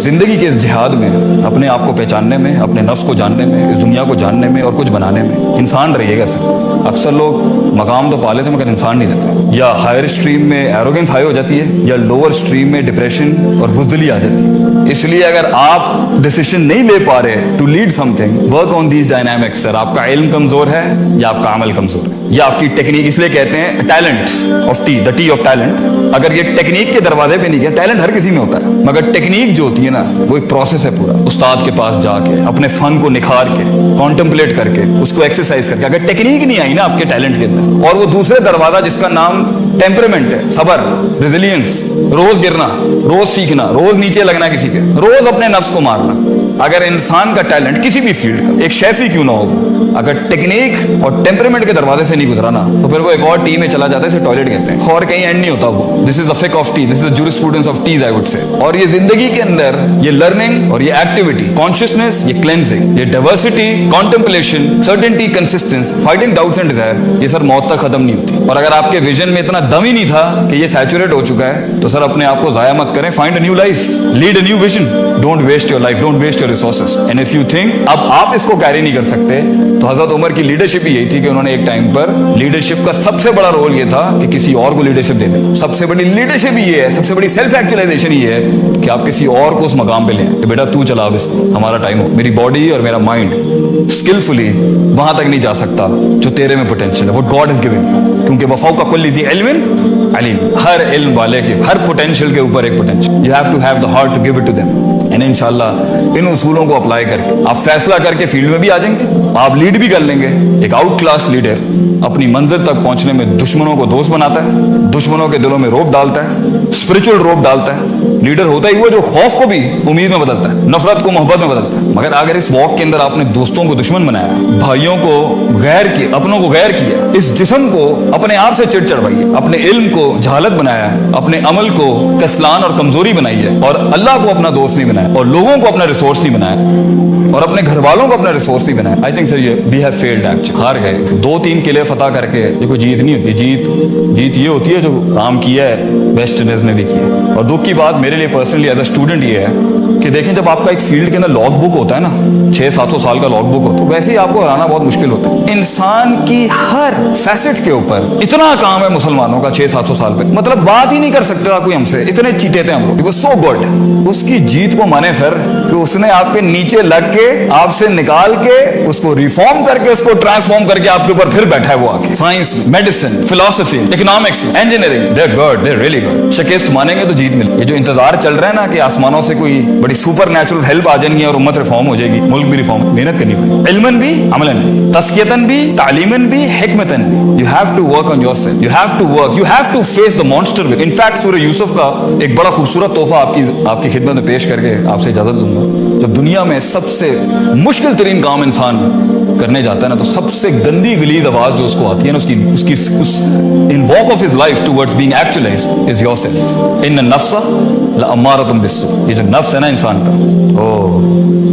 زندگی کے اس جہاد میں اپنے آپ کو پہچاننے میں, اپنے نفس کو جاننے میں, اس دنیا کو جاننے میں اور کچھ بنانے میں انسان رہیے گا سر. اکثر لوگ مقام تو پا لیتے ہیں مگر انسان نہیں رہتے. یا ہائر اسٹریم میں ایروگنس ہائی ہو جاتی ہے, یا لوور اسٹریم میں ڈپریشن اور بزدلی آ جاتی ہے. اس لیے اگر آپ ڈیسیشن نہیں لے پا رہے to lead something, work on these dynamics. Sir آپ کا علم کمزور ہے یا آپ کا عمل کمزور ہے, یا آپ کی ٹیکنیک, اس لیے کہتے ہیں talent of T, the T of talent. اگر یہ ٹیکنیک کے دروازے پہ نہیں گیا, ٹیلنٹ ہر کسی میں ہوتا ہے مگر ٹیکنیک جو ہوتی ہے نا وہ ایک پروسیس ہے پورا. استاد کے پاس جا کے اپنے فن کو نکھار کے, کانٹمپلیٹ کر کے, اس کو ایکسرسائز کر کے, اگر ٹیکنیک نہیں آئی نا آپ کے ٹیلنٹ کے اندر, اور وہ دوسرے دروازہ جس کا نام ٹیمپرمنٹ ہے, صبر, ریزیلینس, روز گرنا, روز سیکھنا, روز نیچے لگنا کسی کے, روز اپنے نفس کو مارنا. اگر انسان کا ٹیلنٹ کسی بھی فیلڈ کا, ایک شیف ہی کیوں نہ ہو, اگر ٹیکنیک اور ٹیمپرمنٹ کے دروازے سے نہیں گزرا نا تو پھر وہ ایک اور ٹی میں چلا جاتا ہے, اسے ٹوائلٹ کہتے ہیں, اور کہیں اینڈ نہیں ہوتا وہ. دس از دا فک of tea, this is the jurisprudence of teas I would say. اور یہ زندگی کے اندر یہ لرننگ اور یہ ایکٹیویٹی, کانشیسنس, یہ کلینزنگ, یہ diversity, contemplation, certainty, consistence, fighting doubts and desire, یہ سر موت تک ختم نہیں ہوتی. اور اگر آپ کے ویژن میں اتنا دم ہی نہیں تھا کہ یہ سیچوریٹ ہو چکا ہے تو سر اپنے آپ کو ضائع مت کریں. Find a new life, lead a new vision, don't waste your life, don't waste your resources. And if you think اب آپ اس کو کیری نہیں کر سکتے, تو حضرت عمر کی لیڈرشپ ہی یہی تھی کہ انہوں نے ایک ٹائم پر لیڈرشپ کا سب سے بڑا رول یہ تھا کہ کسی اور کو لیڈرشپ دے دیں. سب سے بڑی لیڈرشپ ہی یہ ہے, سب سے بڑی سیلف ایکچولائزیشن یہ ہے کہ آپ کسی اور کو اس مقام پہ لیں کہ بیٹا تو چلا, اب اس ہمارا ٹائم ہو. میری باڈی اور میرا مائنڈ اسکلفلی وہاں تک نہیں جا سکتا جو تیرے میں پوٹینشیل ہے, what God has given you. کیونکہ وفوق کل ذی علم علیم, ہر علم والے کے ہر پوٹینشیل کے اوپر ایک potential. You have to have the heart to give it to them. And انشاءاللہ ان اصولوں کو اپلائی کر کے آپ فیصلہ کر کے فیلڈ میں بھی آ جائیں گے, آپ لیڈ بھی کر لیں گے. ایک آؤٹ کلاس لیڈر اپنی منزل تک پہنچنے میں دشمنوں کو دوست بناتا ہے, دشمنوں کے دلوں میں روب ڈالتا ہے, اسپرچل روب ڈالتا ہے. لیڈر ہوتا ہی وہ جو خوف کو بھی امید میں بدلتا ہے, نفرت کو محبت میں بدلتا ہے. مگر اگر اس واک کے اندر آپ نے دوستوں کو دشمن بنایا, بھائیوں کو غیر کیا, اپنوں کو غیر کیا, اس جسم کو اپنے آپ سے چڑ چڑھوائی, اپنے علم کو جہالت بنایا, اپنے عمل کو کسلان اور کمزوری بنائی ہے, اور اللہ کو اپنا دوست نہیں بنایا, اور لوگوں کو اپنا ریسورس نہیں بنایا, اور اپنے گھر والوں کو اپنا ریسورس نہیں بنایا, آئی تھنک سر یہ وی ہیو فیلڈ ایکچولی. ہار گئے. 2-3 قلعے فتح کر کے یہ کوئی جیت نہیں ہوتی. جیت یہ ہوتی ہے جو کام کیا ہے ویسٹ انڈیز نے بھی کیا. اور دکھ کی بات میرے لیے پرسنلی ایز اے اسٹوڈنٹ یہ ہے کہ دیکھیں جب آپ کا ایک فیلڈ کے اندر لاگ بک ہوتا ہے نا, 600-700 سال کا لاگ بک ہوتا ہے, ویسے ہی آپ کو ہرانا بہت مشکل ہوتا ہے. انسان کی ہر فیسٹ کے اوپر اتنا کام ہے مسلمانوں کا 600-700 سال پہ, مطلب بات ہی نہیں کر سکتا کوئی ہم سے, اتنے چیتے تھے ہم لوگ. وہ سو گڈ. اس کی جیت کو مانے سر کہ اس نے آپ کے نیچے لگ کے, آپ سے نکال کے, اس کو ریفارم کر کے, اس کو ٹرانسفارم کر کے آپ کے اوپر پھر بیٹھا ہے وہ آ کے. Science, medicine, philosophy, economics, engineering, they good, they really good. شکست مانیں گے تو جیت ملے. یہ جو انتظار چل رہا ہے نا کہ آسمانوں سے کوئی بڑی سپر نیچرل ہیلپ آ جائیں گی اور امت ریفارم ہو جائے گی, ملک بھی ریفارم, محنت کرنی پڑے گی, علمن بھی, عملن بھی, تزکیتن بھی, تعلیمن بھی, حکمتن بھی. You have to work on yourself. You have to work. You have to face the monster with. In fact, سورہ یوسف کا ایک بڑا خوبصورت تحفہ آپ کی خدمت میں پیش کر کے آپ سے اجازت لوں گا. جب دنیا میں سب سے مشکل ترین کام انسان کرنے جاتا ہے نا, تو سب سے گندی غلیظ آواز جو اس کو آتی ہے نا, اس کی in walk of his life towards being actualized is yourself. ان النفس لامارۃ بالسوء. یہ جو نفس ہے نا انسان کا,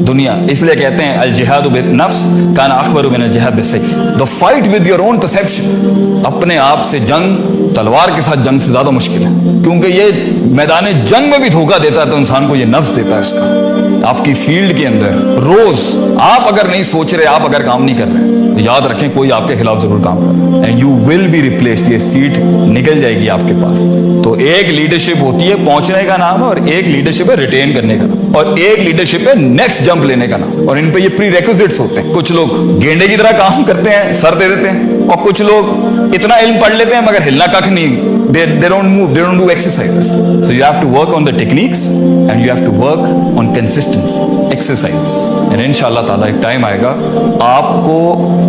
دنیا, اس لیے کہتے ہیں الجہاد بالنفس کان اکبر من الجہاد بالسیف. the fight with your own perception. اپنے آپ سے جنگ تلوار کے ساتھ جنگ سے زیادہ مشکل ہے, کیونکہ یہ میدان جنگ میں بھی دھوکہ دیتا ہے تو انسان کو یہ نفس دیتا ہے. اس کا آپ کی فیلڈ کے اندر روز آپ اگر نہیں سوچ رہے, آپ اگر کام نہیں کر رہے, تو یاد رکھیں کوئی آپ کے خلاف ضرور کام کر رہا ہے. And you will be replaced. یہ سیٹ نکل جائے گی آپ کے پاس. تو ایک لیڈرشپ ہوتی ہے پہنچنے کا نام ہے, اور ایک لیڈرشپ ہے ریٹین کرنے کا نام, اور ایک لیڈرشپ ہے نیکسٹ جمپ لینے کا نام. اور ان پہ یہ پری ریکوزٹس ہوتے ہیں. کچھ لوگ گینڈے کی طرح کام کرتے ہیں, سر دے دیتے ہیں, اور کچھ لوگ اتنا علم پڑھ لیتے ہیں مگر ہلنا کھ نہیں. They don't move, they don't do exercises. So you have to work on the techniques and you have to work on consistency, exercise. And inshallah ta'ala ایک ٹائم آئے گا آپ کو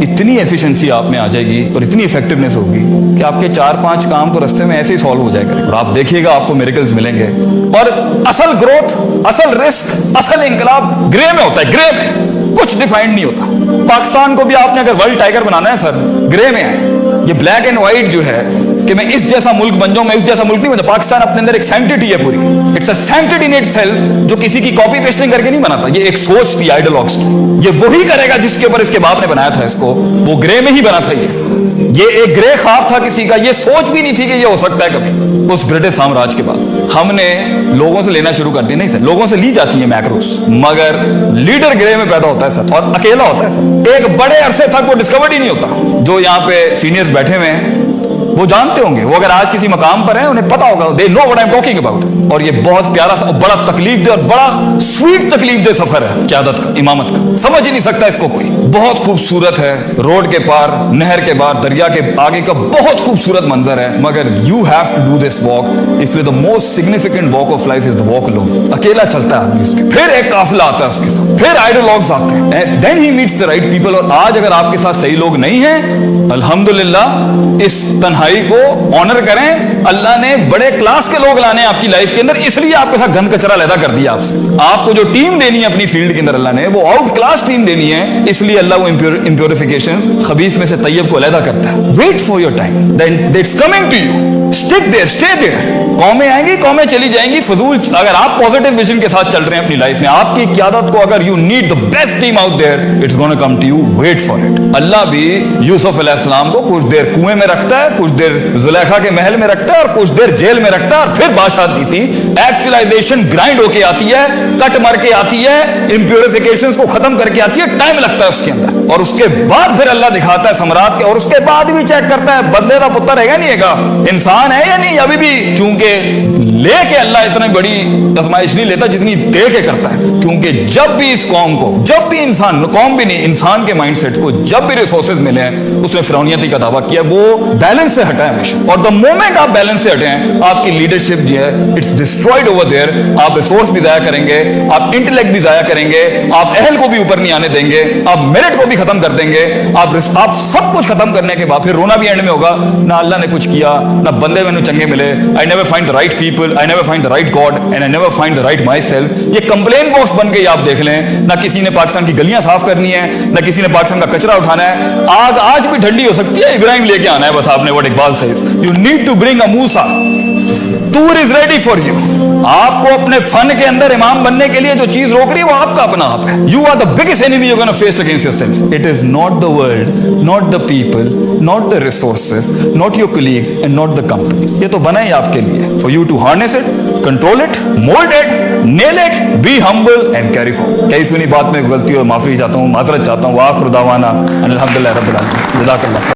اتنی ایفیشنسی آپ میں آ جائے گی اور اتنی افیکٹونیس ہوگی کہ آپ کے 4-5 کام تو رستے میں ایسے ہی سالو ہو جائے گا, اور آپ دیکھیے گا آپ کو میریکلز ملیں گے. اور اصل گروتھ, اصل رسک, اصل انقلاب گرے میں ہوتا ہے. گرے میں کچھ ڈیفائنڈ نہیں ہوتا. پاکستان کو بھی آپ نے اگر ورلڈ ٹائگر بنانا ہے سر, گرے میں ہے. یہ بلیک اینڈ وائٹ جو ہے کہ میں اس جیسا ملک بن جاؤں, میں اس جیسا ملک نہیں بن جاؤں. پاکستان اپنے اندر ایک سینکٹیٹی ہے پوری. It's a sanctity in itself, جو کسی کی کاپی پیسٹنگ کر کے نہیں بناتا. یہ ایک سوچ تھی آئیڈیالوگس کی. یہ وہی کرے گا جس کے اوپر اس کے باپ نے بنایا تھا. اس کو وہ گرے میں ہی بنا تھا. یہ ایک گرے خواب تھا کسی کا. یہ سوچ بھی نہیں تھی کہ یہ ہو سکتا ہے کبھی اس برٹش سامراج کے بعد. ہم نے لوگوں سے لینا شروع کر دیا. نہیں سر, لوگوں سے لی جاتی ہیں میکروز, مگر لیڈر گرے میں پیدا ہوتا ہے سر, اور اکیلا ہوتا ہے سر. ایک بڑے عرصے تک وہ ڈسکورڈ ہی نہیں ہوتا. جو یہاں پہ سینئرز بیٹھے ہوئے ہیں وہ جانتے ہوں گے, وہ اگر آج کسی مقام پر ہیں انہیں پتا ہوگا, they know what I'm talking about. اور یہ بہت پیارا سا بڑا تکلیف دہ اور بڑا سویٹ تکلیف دہ سفر ہے قیادت کا, امامت کا. سمجھ ہی نہیں سکتا اس کو کوئی. بہت خوبصورت ہے, روڈ کے پار, نہر کے پار, دریا کے آگے کا بہت خوبصورت منظر ہے, مگر you have to do this walk. اس لیے the most significant walk of life is the walk alone. اکیلا چلتا ہے آدمی اس کے, پھر ایک قافلہ آتا ہے اس کے ساتھ, پھر آئیڈیالوگز آتے ہیں, and then he meets the right people. اور آج اگر آپ کے ساتھ صحیح لوگ نہیں ہیں, الحمدللہ اس تنہائی کو آنر کریں. اللہ نے بڑے کلاس کے لوگ لانے آپ کی لائف کے اندر, اس لیے آپ کے ساتھ گند کچرا علیحدہ کر دیا. آپ سے آپ کو جو ٹیم دینی ہے اپنی فیلڈ کے اندر اللہ نے, وہ آؤٹ کلاس ٹیم دینی ہے, اس لیے اللہ وہ امپیوریفیکیشنز, خبیث میں سے طیب کو علیحدہ کرتا ہے. Wait for your time, then it's coming to you. Stick there, stay there. قومیں آئیں گی, قومیں چلی جائیں گی, فضول. اگر آپ پازیٹیو ویژن کے ساتھ چل رہے ہیں اپنی لائف میں, آپ کی قیادت کو اگر you need the best team out there, it's gonna come to you. Wait for it. اللہ بھی یوسف علیہ السلام کو کچھ دیر کنویں میں رکھتا ہے, کچھ دیر زلیخا کے محل میں رکھتا ہے, اور کچھ دیر جیل میں رکھتا ہے, اور پھر بادشاہ دیتی. ایکچولائزیشن گرائنڈ ہو کے آتی ہے, کٹ مر کے آتی ہے, امپیوریفیکیشنز کو ختم کر کے آتی ہے, ٹائم لگتا ہے اس کے اندر, اور اس کے بعد پھر اللہ دکھاتا ہے ثمرات کے, اور اس کے بعد بھی چیک کرتا ہے بندے کا پتر ہے گا نہیں ہے گا, انسان ہے یا نہیں ابھی بھی. کیونکہ لے کے اللہ اتنی بڑی آزمائش نہیں لیتا جتنی دے کے کرتا ہے. کیونکہ جب بھی اس قوم کو, جب بھی انسان, قوم بھی نہیں, انسان کے مائنڈ سیٹ کو جب بھی ریسورسز ملے ہیں, اس نے فرعونیتی کا دعویٰ کیا, وہ بیلنس سے ہٹا ہے ہمیشہ. اور دا مومنٹ آپ بیلنس سے ہٹے ہیں, آپ کی لیڈرشپ جو ہے اٹس ڈسٹرائڈ اوور دیئر. آپ ریسورس بھی ضائع کریں گے, آپ انٹلیکٹ بھی ضائع کریں گے, آپ اہل کو بھی اوپر نہیں آنے دیں گے, آپ میرٹ کو بھی ختم کر دیں گے, آپ سب کچھ ختم کرنے کے بعد پھر رونا بھی اینڈ میں ہوگا. نہ اللہ نے کچھ کیا, نہ بندے میں چنگے ملے. I never find the right people, I never find the right God, and I never find the right myself. یہ کمپلین باکس بن کے آپ دیکھ لیں. نہ کسی نے پاکستان کی گلیاں صاف کرنی ہے, نہ کسی نے پاکستان کا کچرا اٹھانا ہے. آج بھی ٹھنڈی ہو سکتی ہے, ابراہیم لے کے آنا ہے بس آپ نے. what Iqbal says, you need to bring a Musa. Tour is ready for you. آپ کو اپنے فن کے اندر امام بننے کے لیے جو چیز روک رہی ہے وہ آپ کا اپنا آپ ہے. You are the biggest enemy you're going to face against yourself. It is not the world, not the people, not the resources, not your colleagues, and not the company. یہ تو بنا ہی آپ کے لیے. For you to harness it, control it, mold it, nail it, be humble and carry forward. کئی سنی بات میں غلطی اور معافی چاہتا ہوں, معذرت چاہتا ہوں. وآخر دعوانا الحمدللہ رب العالمین. جزاک اللہ.